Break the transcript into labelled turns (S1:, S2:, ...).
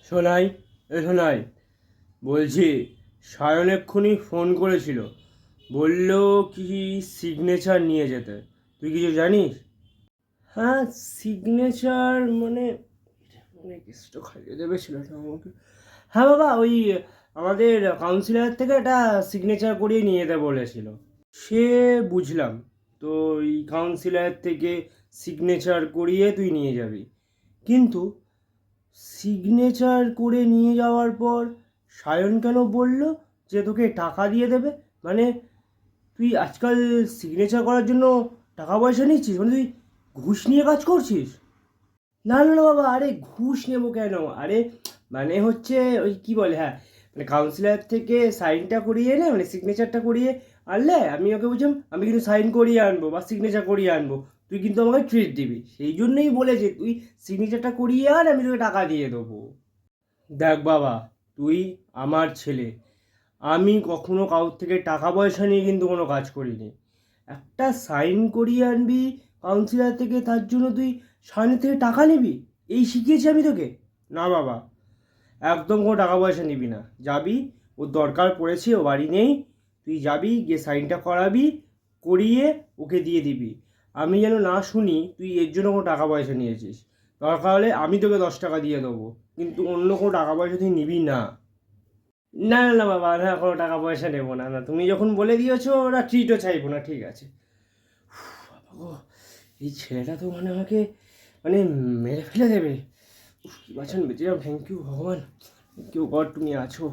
S1: শোনাই, শোনাই, বলছি সায়ন এক্ষুনি ফোন করেছিল, বলল কি সিগনেচার নিয়ে যেতে। তুই কিছু জানিস? হ্যাঁ, সিগনেচার মানে মানে কেসটা খাইয়ে দেবে ছেলেটা আমাকে। হ্যাঁ বাবা, ওই আমাদের কাউন্সিলর থেকে একটা সিগনেচার করিয়ে নিয়ে যেতে বলেছিল। সে বুঝলাম। তো এই কাউন্সিলর থেকে সিগনেচার করিয়ে তুই নিয়ে যাবি, কিন্তু সিগনেচার করে নিয়ে যাওয়ার পর সায়ন কেন বলল যে তোকে টাকা দিয়ে দেবে? মানে তুই আজকাল সিগনেচার করার জন্য টাকা পয়সা নিচ্ছিস? মানে তুই ঘুষ নিয়ে কাজ করছিস? না না না বাবা, আরে ঘুষ নেবো কেন? আরে মানে হচ্ছে ওই কি বলে, হ্যাঁ, মানে কাউন্সিলর থেকে সাইনটা করিয়ে এনে মানে সিগনেচারটা করিয়ে আনলে আমি ওকে বুঝলাম আমি কিন্তু সাইন করিয়ে আনবো বা সিগনেচার করিয়ে আনবো, তুই কিন্তু আমাকে ট্রিট দিবি। সেই জন্যই বলেছে তুই সিগনেচারটা করিয়ে আন, আমি তোকে টাকা দিয়ে দেবো। দেখ বাবা, তুই আমার ছেলে, আমি কখনো কারোর থেকে টাকা পয়সা নিয়ে কিন্তু কোনো কাজ করিনি। একটা সাইন করিয়ে আনবি কাউন্সিলর থেকে, তার জন্য তুই সাইনের থেকে টাকা নিবি? এই শিখিয়েছি আমি তোকে? না বাবা, একদম কোনো টাকা পয়সা নিবি না। যাবি, ওর দরকার পড়েছে, ও বাড়ি নেই, তুই যাবি গিয়ে সাইনটা করাবি, করিয়ে ওকে দিয়ে দিবি। আমি যেন না শুনি তুই এর জন্য কোনো টাকা পয়সা নিয়েছিস। দরকার হলে আমি তোকে 10 টাকা দিয়ে দেবো, কিন্তু অন্য কোনো টাকা পয়সা তুই নিবি না। না না না বাবা, না কোনো টাকা পয়সা নেবো না। না, তুমি যখন বলে দিয়েছো ওরা ট্রিটও চাইবো না, ঠিক আছে। বাবা গো, এই ছেলেটা তো মানে আমাকে মানে মেরে ফেলে দেবে। উফ, কি বাঁচান বেঁচে যাও, থ্যাংক ইউ ভগবান, থ্যাংক ইউ গড, তুমি আছো।